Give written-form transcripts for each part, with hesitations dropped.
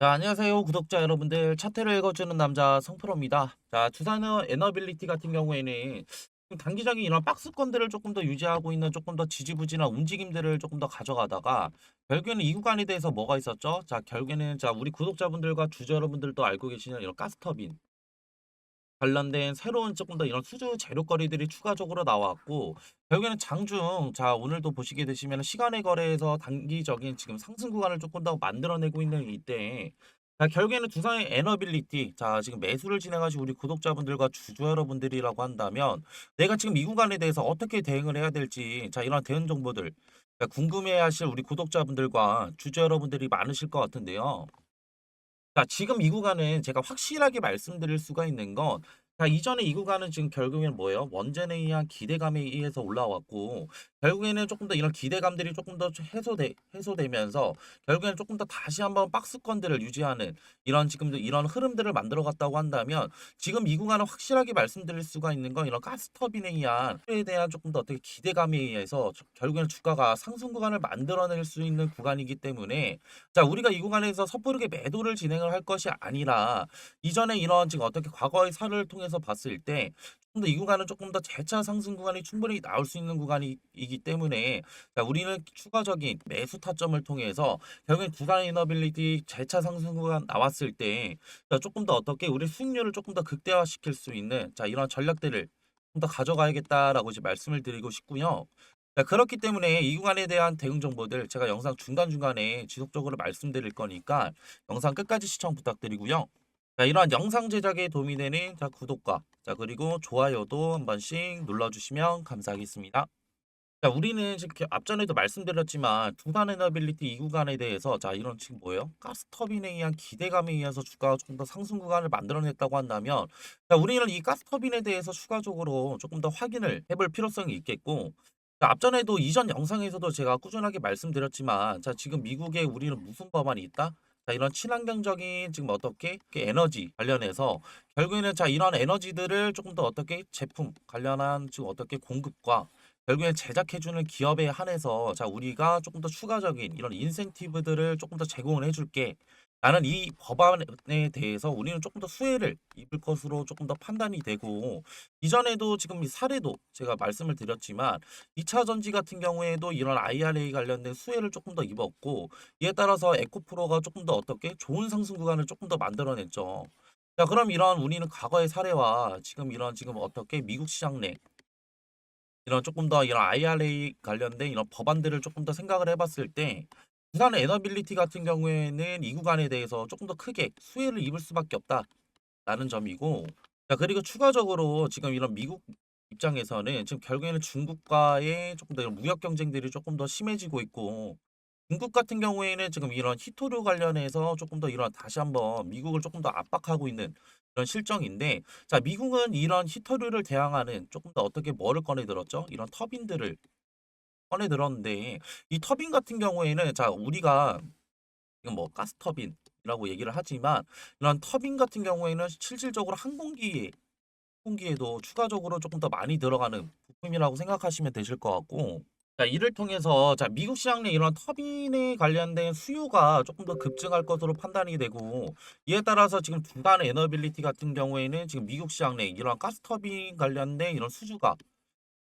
자, 안녕하세요. 구독자 여러분들. 차트를 읽어주는 남자 성프로입니다. 자, 두산의 에너빌리티 같은 경우에는 좀 단기적인 이런 박스권들을 조금 더 유지하고 있는 조금 더 지지부진한 움직임들을 조금 더 가져가다가 결국에는 이 구간에 대해서 뭐가 있었죠? 자, 결국에는 우리 구독자분들과 주주 여러분들도 알고 계시는 이런 가스터빈 관련된 새로운 조금 더 이런 수주 재료거리들이 추가적으로 나왔고 결국에는 장중 오늘도 보시게 되시면 시간의 거래에서 단기적인 지금 상승 구간을 조금 더 만들어내고 있는 이때 결국에는 두산의 에너빌리티 지금 매수를 진행하신 우리 구독자분들과 주주 여러분들이라고 한다면 내가 지금 이 구간에 대해서 어떻게 대응을 해야 될지 이런 대응 정보들 궁금해하실 우리 구독자분들과 주주 여러분들이 많으실 것 같은데요. 지금 이 구간은 제가 확실하게 말씀드릴 수가 있는 건 이전에 이 구간은 지금 결국에는 뭐예요? 원전에 의한 기대감에 의해서 올라왔고 결국에는 조금 더 이런 기대감들이 조금 더 해소되면서 결국에는 조금 더 다시 한번 박스권들을 유지하는 이런 지금도 이런 흐름들을 만들어 갔다고 한다면 지금 이 구간은 확실하게 말씀드릴 수가 있는 건 이런 가스터빈에 의한 에 대한 조금 더 어떻게 기대감에 의해서 결국에는 주가가 상승 구간을 만들어낼 수 있는 구간이기 때문에 우리가 이 구간에서 섣부르게 매도를 진행을 할 것이 아니라 이전에 이런 지금 어떻게 과거의 사례를 통해서 봤을 때 좀 더 이 구간은 조금 더 재차 상승 구간이 충분히 나올 수 있는 구간이기 때문에 우리는 추가적인 매수 타점을 통해서 결국엔 구간 이너빌리티 재차 상승 구간 나왔을 때 조금 더 어떻게 우리 수익률을 조금 더 극대화시킬 수 있는 이런 전략들을 좀 더 가져가야겠다라고 이제 말씀을 드리고 싶고요. 그렇기 때문에 이 구간에 대한 대응 정보들 제가 영상 중간중간에 지속적으로 말씀드릴 거니까 영상 끝까지 시청 부탁드리고요. 이러한 영상 제작에 도움이 되는 구독과 그리고 좋아요도 한 번씩 눌러주시면 감사하겠습니다. 우리는 지금 앞전에도 말씀드렸지만 두산 에너빌리티 이 구간에 대해서 이런 지금 뭐예요? 가스터빈에 의한 기대감에 의해서 주가가 조금 더 상승 구간을 만들어냈다고 한다면 우리는 이 가스터빈에 대해서 추가적으로 조금 더 확인을 해볼 필요성이 있겠고 앞전에도 이전 영상에서도 제가 꾸준하게 말씀드렸지만 지금 미국에 우리는 무슨 법안이 있다? 이런 친환경적인 지금 어떻게 에너지 관련해서 결국에는 이런 에너지들을 조금 더 어떻게 제품 관련한 지금 어떻게 공급과 결국엔 제작해주는 기업에 한해서 우리가 조금 더 추가적인 이런 인센티브들을 조금 더 제공을 해줄게. 나는 이 법안에 대해서 우리는 조금 더 수혜를 입을 것으로 조금 더 판단이 되고 이전에도 지금 이 사례도 제가 말씀을 드렸지만 2차 전지 같은 경우에도 이런 IRA 관련된 수혜를 조금 더 입었고 이에 따라서 에코프로가 조금 더 어떻게 좋은 상승 구간을 조금 더 만들어냈죠. 그럼 이런 우리는 과거의 사례와 지금 이런 지금 어떻게 미국 시장 내 이런 조금 더 이런 IRA 관련된 이런 법안들을 조금 더 생각을 해봤을 때 부산 에너빌리티 같은 경우에는 이 구간에 대해서 조금 더 크게 수혜를 입을 수밖에 없다라는 점이고 그리고 추가적으로 지금 이런 미국 입장에서는 지금 결국에는 중국과의 조금 더 이런 무역 경쟁들이 조금 더 심해지고 있고 중국 같은 경우에는 지금 이런 히토류 관련해서 조금 더 이런 다시 한번 미국을 조금 더 압박하고 있는 그런 실정인데 미국은 이런 히토류를 대항하는 조금 더 어떻게 뭐를 꺼내 들었죠? 이런 터빈들을 꺼내 들었는데 이 터빈 같은 경우에는 우리가 지금 뭐 가스터빈이라고 얘기를 하지만 이런 터빈 같은 경우에는 실질적으로 항공기에도 추가적으로 조금 더 많이 들어가는 부품이라고 생각하시면 되실 것 같고 이를 통해서 미국 시장 내 이런 터빈에 관련된 수요가 조금 더 급증할 것으로 판단이 되고 이에 따라서 지금 두산 에너빌리티 같은 경우에는 지금 미국 시장 내 이런 가스터빈 관련된 이런 수주가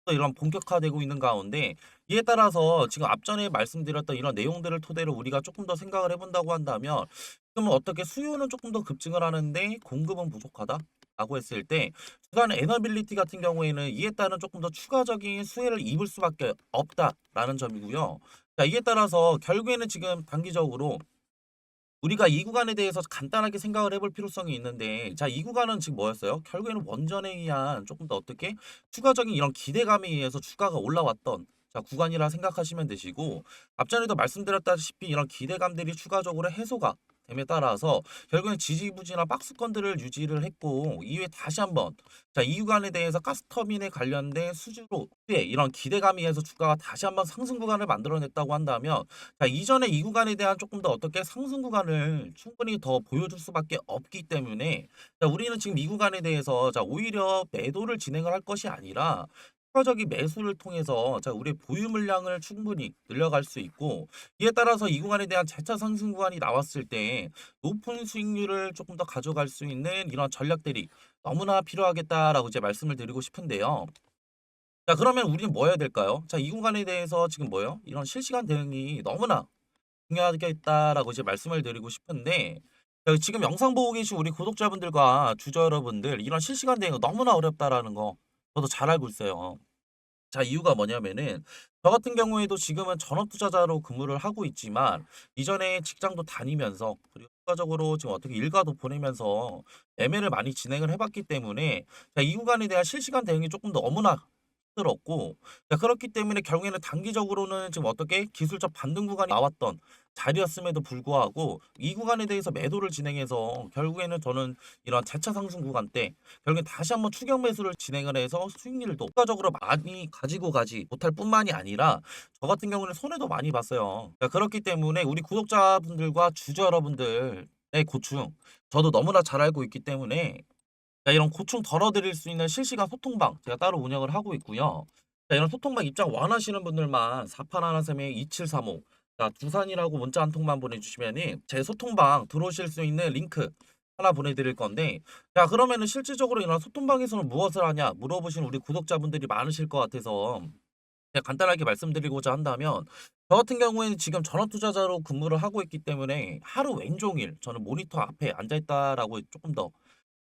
또 이런 본격화되고 있는 가운데 이에 따라서 지금 앞전에 말씀드렸던 이런 내용들을 토대로 우리가 조금 더 생각을 해본다고 한다면 그러면 어떻게 수요는 조금 더 급증을 하는데 공급은 부족하다라고 했을 때 주간 에너빌리티 같은 경우에는 이에 따른 조금 더 추가적인 수혜를 입을 수밖에 없다라는 점이고요. 이에 따라서 결국에는 지금 단기적으로 우리가 이 구간에 대해서 간단하게 생각을 해볼 필요성이 있는데 이 구간은 지금 뭐였어요? 결국에는 원전에 의한 조금 더 어떻게 추가적인 이런 기대감에 의해서 주가가 올라왔던 구간이라 생각하시면 되시고 앞전에도 말씀드렸다시피 이런 기대감들이 추가적으로 해소가 됨에 따라서 결국엔 지지부진한 박스권들을 유지를 했고 이후에 다시 한번 이 구간에 대해서 가스터빈에 관련된 수주로 이런 기대감에 의해서 주가가 다시 한번 상승 구간을 만들어냈다고 한다면 이전에 이 구간에 대한 조금 더 어떻게 상승 구간을 충분히 더 보여줄 수밖에 없기 때문에 우리는 지금 이 구간에 대해서 오히려 매도를 진행을 할 것이 아니라 추가적인 매수를 통해서 자 우리의 보유 물량을 충분히 늘려갈 수 있고 이에 따라서 이 구간에 대한 재차 상승 구간이 나왔을 때 높은 수익률을 조금 더 가져갈 수 있는 이런 전략들이 너무나 필요하겠다라고 이제 말씀을 드리고 싶은데요. 자 그러면 우리는 뭐 해야 될까요? 자 이 구간에 대해서 지금 뭐예요? 이런 실시간 대응이 너무나 중요하겠다라고 이제 말씀을 드리고 싶은데 지금 영상 보고 계신 우리 구독자분들과 주주 여러분들 이런 실시간 대응 너무나 어렵다라는 거 저도 잘 알고 있어요. 자 이유가 뭐냐면은 저 같은 경우에도 지금은 전업 투자자로 근무를 하고 있지만 이전에 직장도 다니면서 그리고 추가적으로 지금 어떻게 일가도 보내면서 매매를 많이 진행을 해봤기 때문에 자, 이 구간에 대한 실시간 대응이 조금 더 너무나 힘들었고 자, 그렇기 때문에 결국에는 단기적으로는 지금 어떻게 기술적 반등 구간이 나왔던 자리였음에도 불구하고 이 구간에 대해서 매도를 진행해서 결국에는 저는 이런 재차 상승 구간 때 결국엔 다시 한번 추격 매수를 진행을 해서 수익률도 효과적으로 많이 가지고 가지 못할 뿐만이 아니라 저 같은 경우는 손해도 많이 봤어요. 그렇기 때문에 우리 구독자분들과 주주 여러분들의 고충 저도 너무나 잘 알고 있기 때문에 이런 고충 덜어드릴 수 있는 실시간 소통방 제가 따로 운영을 하고 있고요. 이런 소통방 입장 원하시는 분들만 4813에 2735 자, 두산이라고 문자 한 통만 보내주시면은 제 소통방 들어오실 수 있는 링크 하나 보내드릴 건데 자 그러면은 실질적으로 이런 소통방에서는 무엇을 하냐 물어보신 우리 구독자분들이 많으실 것 같아서 그냥 간단하게 말씀드리고자 한다면 저 같은 경우에는 지금 전업 투자자로 근무를 하고 있기 때문에 하루 왼종일 저는 모니터 앞에 앉아 있다라고 조금 더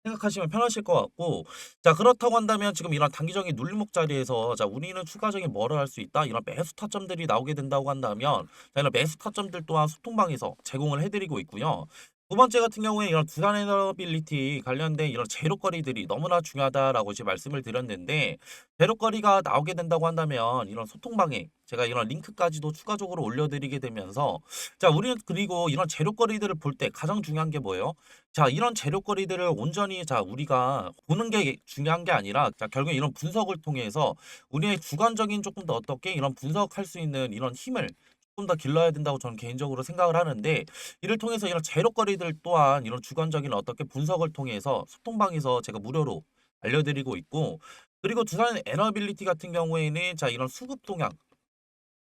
생각하시면 편하실 것 같고 자 그렇다고 한다면 지금 이런 단기적인 눌림목 자리에서 자 우리는 추가적인 뭐를 할 수 있다 이런 매수 타점들이 나오게 된다고 한다면 자 이런 매수 타점들 또한 소통방에서 제공을 해드리고 있고요. 두 번째 같은 경우에 이런 두산 에너빌리티 관련된 이런 재료거리들이 너무나 중요하다라고 이제 말씀을 드렸는데 재료거리가 나오게 된다고 한다면 이런 소통방에 제가 이런 링크까지도 추가적으로 올려드리게 되면서 자 우리는 그리고 이런 재료거리들을 볼 때 가장 중요한 게 뭐예요? 자 이런 재료거리들을 온전히 자 우리가 보는 게 중요한 게 아니라 자 결국에 이런 분석을 통해서 우리의 주관적인 조금 더 어떻게 이런 분석할 수 있는 이런 힘을 조금 더 길러야 된다고 저는 개인적으로 생각을 하는데 이를 통해서 이런 재료거리들 또한 이런 주관적인 어떻게 분석을 통해서 소통방에서 제가 무료로 알려드리고 있고 그리고 두산 에너빌리티 같은 경우에는 자 이런 수급 동향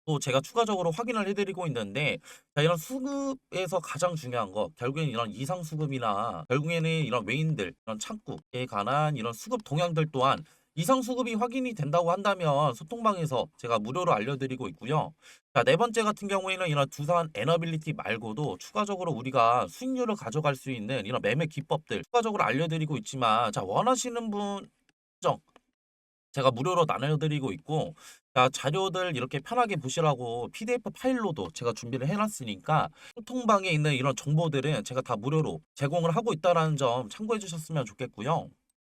또 제가 추가적으로 확인을 해드리고 있는데 자 이런 수급에서 가장 중요한 거 결국에는 이런 이상 수급이나 결국에는 이런 외인들 이런 창구에 관한 이런 수급 동향들 또한 이상 수급이 확인이 된다고 한다면 소통방에서 제가 무료로 알려드리고 있고요. 자, 네 번째 같은 경우에는 이런 두산 에너빌리티 말고도 추가적으로 우리가 수익률을 가져갈 수 있는 이런 매매 기법들 추가적으로 알려드리고 있지만 자 원하시는 분 제가 무료로 나눠드리고 있고 자, 자료들 이렇게 편하게 보시라고 PDF 파일로도 제가 준비를 해놨으니까 소통방에 있는 이런 정보들은 제가 다 무료로 제공을 하고 있다는 점 참고해 주셨으면 좋겠고요.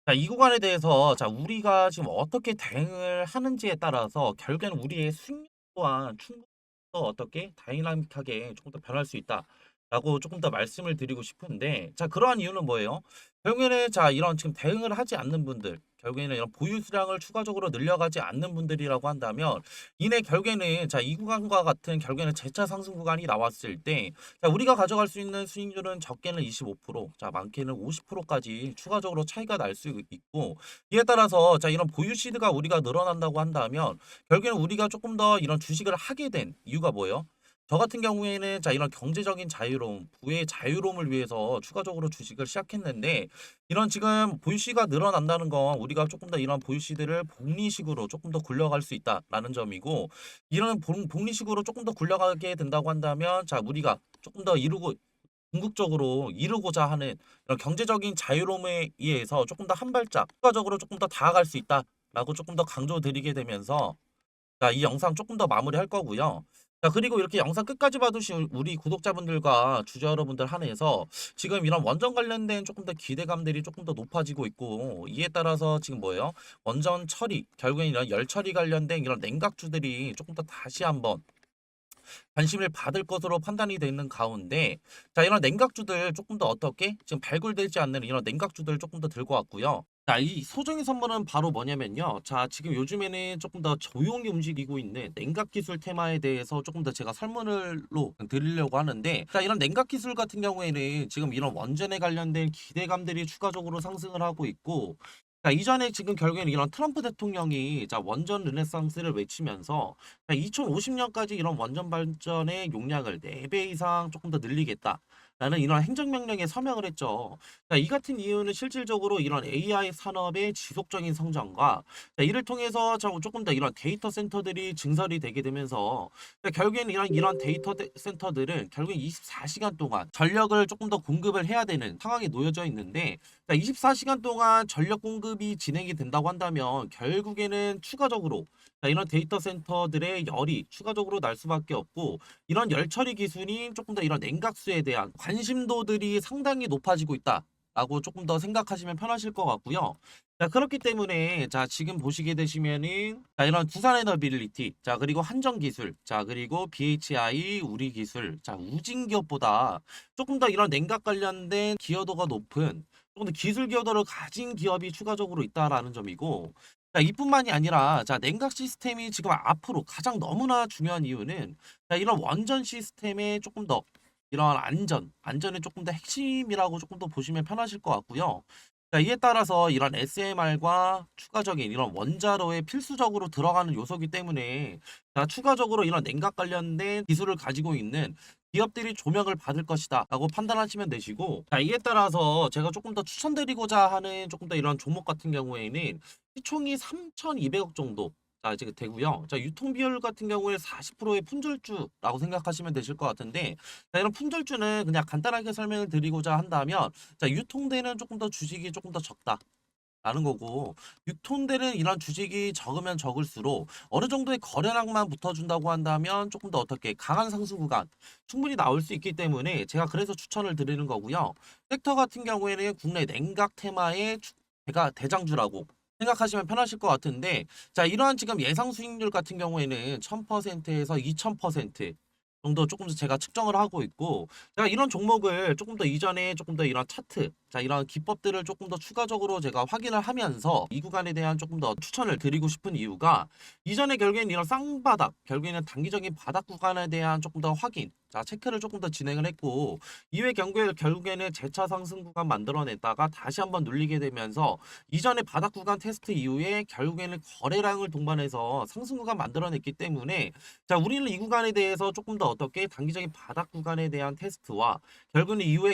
자, 이 구간에 대해서 자, 우리가 지금 어떻게 대응을 하는지에 따라서 결국에는 우리의 수익 또한 충분히 더 어떻게 다이나믹하게 조금 더 변할 수 있다라고 조금 더 말씀을 드리고 싶은데 자, 그러한 이유는 뭐예요? 결국에는 자, 이런 지금 대응을 하지 않는 분들 결국에는 이런 보유 수량을 추가적으로 늘려가지 않는 분들이라고 한다면 이내 결국에는 자, 이 구간과 같은 결국에는 재차 상승 구간이 나왔을 때 자, 우리가 가져갈 수 있는 수익률은 적게는 25%, 자, 많게는 50%까지 추가적으로 차이가 날 수 있고 이에 따라서 자, 이런 보유 시드가 우리가 늘어난다고 한다면 결국에는 우리가 조금 더 이런 주식을 하게 된 이유가 뭐예요? 저 같은 경우에는 자 이런 경제적인 자유로움, 부의 자유로움을 위해서 추가적으로 주식을 시작했는데 이런 지금 보유시가 늘어난다는 건 우리가 조금 더 이런 보유시들을 복리식으로 조금 더 굴려갈 수 있다라는 점이고 이런 복리식으로 조금 더 굴려가게 된다고 한다면 자 우리가 조금 더 이루고 궁극적으로 이루고자 하는 이런 경제적인 자유로움에 의해서 조금 더 한 발짝 추가적으로 조금 더 다가갈 수 있다라고 조금 더 강조드리게 되면서 자, 이 영상 조금 더 마무리할 거고요. 자, 그리고 이렇게 영상 끝까지 봐주신 우리 구독자분들과 주주 여러분들 한해서 지금 이런 원전 관련된 조금 더 기대감들이 조금 더 높아지고 있고 이에 따라서 지금 뭐예요? 원전 처리, 결국엔 이런 열 처리 관련된 이런 냉각주들이 조금 더 다시 한번 관심을 받을 것으로 판단이 되는 가운데 자 이런 냉각주들 조금 더 어떻게 지금 발굴되지 않는 이런 냉각주들 조금 더 들고 왔고요. 자, 이 소정의 선물은 바로 뭐냐면요. 자, 지금 요즘에는 조금 더 조용히 움직이고 있는 냉각 기술 테마에 대해서 조금 더 제가 설문을로 드리려고 하는데 자, 이런 냉각 기술 같은 경우에는 지금 이런 원전에 관련된 기대감들이 추가적으로 상승을 하고 있고 자, 이전에 지금 결국에는 이런 트럼프 대통령이 자, 원전 르네상스를 외치면서 2050년까지 이런 원전 발전의 용량을 4배 이상 조금 더 늘리겠다. 라는 이런 행정명령에 서명을 했죠. 자, 이 같은 이유는 실질적으로 이런 AI 산업의 지속적인 성장과 자, 이를 통해서 조금 더 이런 데이터 센터들이 증설이 되게 되면서 자, 결국에는 이런 데이터 센터들은 결국 24시간 동안 전력을 조금 더 공급을 해야 되는 상황에 놓여져 있는데 자, 24시간 동안 전력 공급이 진행이 된다고 한다면 결국에는 추가적으로 자, 이런 데이터 센터들의 열이 추가적으로 날 수밖에 없고 이런 열 처리 기술이 조금 더 이런 냉각수에 대한 관심도들이 상당히 높아지고 있다. 라고 조금 더 생각하시면 편하실 것 같고요. 자, 그렇기 때문에 자, 지금 보시게 되시면은 자, 이런 두산 에너빌리티, 자, 그리고 한정 기술, 자, 그리고 BHI 우리 기술, 자, 우진 기업보다 조금 더 이런 냉각 관련된 기여도가 높은 조금 더 기술 기여도를 가진 기업이 추가적으로 있다라는 점이고 자, 이뿐만이 아니라 자, 냉각 시스템이 지금 앞으로 가장 너무나 중요한 이유는 자, 이런 원전 시스템에 조금 더 이런 안전이 조금 더 핵심이라고 조금 더 보시면 편하실 것 같고요. 자, 이에 따라서 이런 SMR과 추가적인 이런 원자로에 필수적으로 들어가는 요소이기 때문에 자, 추가적으로 이런 냉각 관련된 기술을 가지고 있는 기업들이 조명을 받을 것이다 라고 판단하시면 되시고 자, 이에 따라서 제가 조금 더 추천드리고자 하는 조금 더 이런 종목 같은 경우에는 시총이 3,200억 정도 자, 이제 되고요. 자, 유통 비율 같은 경우에 40%의 품절주라고 생각하시면 되실 것 같은데 자, 이런 품절주는 그냥 간단하게 설명을 드리고자 한다면 자, 유통되는 조금 더 주식이 조금 더 적다. 라는 거고 유통되는 이런 주식이 적으면 적을수록 어느 정도의 거래량만 붙어준다고 한다면 조금 더 어떻게 강한 상승 구간 충분히 나올 수 있기 때문에 제가 그래서 추천을 드리는 거고요. 섹터 같은 경우에는 국내 냉각 테마의 제가 대장주라고 생각하시면 편하실 것 같은데 자, 이러한 지금 예상 수익률 같은 경우에는 1000%에서 2000% 정도 조금 더 제가 측정을 하고 있고 제가 이런 종목을 조금 더 이전에 조금 더 이런 차트 자, 이런 기법들을 조금 더 추가적으로 제가 확인을 하면서 이 구간에 대한 조금 더 추천을 드리고 싶은 이유가 이전에 결국에는 이런 쌍바닥 결국에는 단기적인 바닥 구간에 대한 조금 더 확인 자, 체크를 조금 더 진행을 했고 이후에 결국에는 재차 상승 구간 만들어냈다가 다시 한번 눌리게 되면서 이전에 바닥 구간 테스트 이후에 결국에는 거래량을 동반해서 상승 구간 만들어냈기 때문에 자, 우리는 이 구간에 대해서 조금 더 어떻게 단기적인 바닥 구간에 대한 테스트와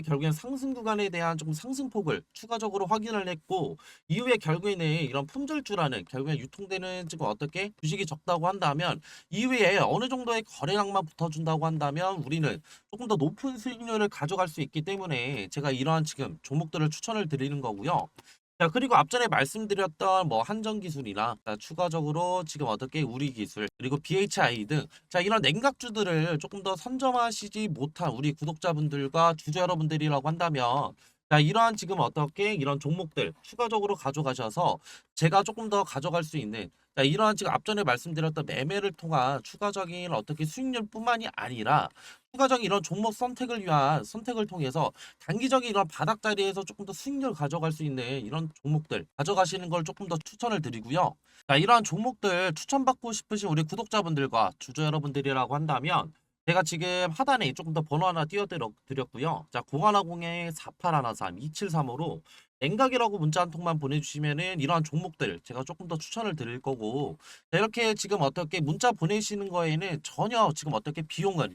결국엔 상승 구간에 대한 조금 상승폭을 추가적으로 확인을 했고 이후에 결국에는 이런 품절주라는 결국엔 유통되는 지금 어떻게 주식이 적다고 한다면 이후에 어느 정도의 거래량만 붙어준다고 한다면 우리는 조금 더 높은 수익률을 가져갈 수 있기 때문에 제가 이러한 지금 종목들을 추천을 드리는 거고요. 자, 그리고 앞전에 말씀드렸던 뭐 한전기술이나 자, 추가적으로 지금 어떻게 우리기술 그리고 BHI 등 자, 이런 냉각주들을 조금 더 선점하시지 못한 우리 구독자분들과 주주 여러분들이라고 한다면 자, 이러한 지금 어떻게 이런 종목들 추가적으로 가져가셔서 제가 조금 더 가져갈 수 있는 자, 이러한 지금 앞전에 말씀드렸던 매매를 통한 추가적인 어떻게 수익률뿐만이 아니라 추가적인 이런 종목 선택을 위한 선택을 통해서 단기적인 이런 바닥 자리에서 조금 더 수익률 가져갈 수 있는 이런 종목들 가져가시는 걸 조금 더 추천을 드리고요. 자, 이러한 종목들 추천받고 싶으신 우리 구독자분들과 주주 여러분들이라고 한다면 제가 지금 하단에 조금 더 번호 하나 띄워드렸고요. 자, 0110-4813-2735로 냉각이라고 문자 한 통만 보내주시면은 이러한 종목들 제가 조금 더 추천을 드릴 거고 자, 이렇게 지금 어떻게 문자 보내시는 거에는 전혀 지금 어떻게 비용은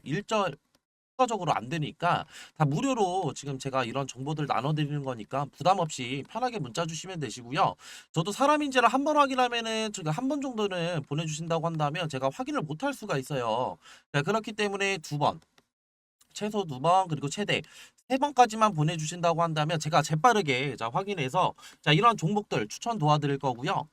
추가적으로 안 되니까 다 무료로 지금 제가 이런 정보들 나눠드리는 거니까 부담 없이 편하게 문자 주시면 되시고요. 저도 사람인지를 한 번 확인하면은 제가 한 번 정도는 보내주신다고 한다면 제가 확인을 못 할 수가 있어요. 자, 그렇기 때문에 두 번, 최소 두 번, 그리고 최대 세 번까지만 보내주신다고 한다면 제가 재빠르게 자, 확인해서 자, 이런 종목들 추천 도와드릴 거고요.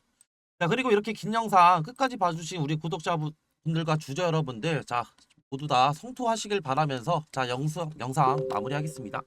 자, 그리고 이렇게 긴 영상 끝까지 봐주신 우리 구독자분들과 주주 여러분들 자, 모두 다 성투하시길 바라면서 자, 영상 마무리하겠습니다.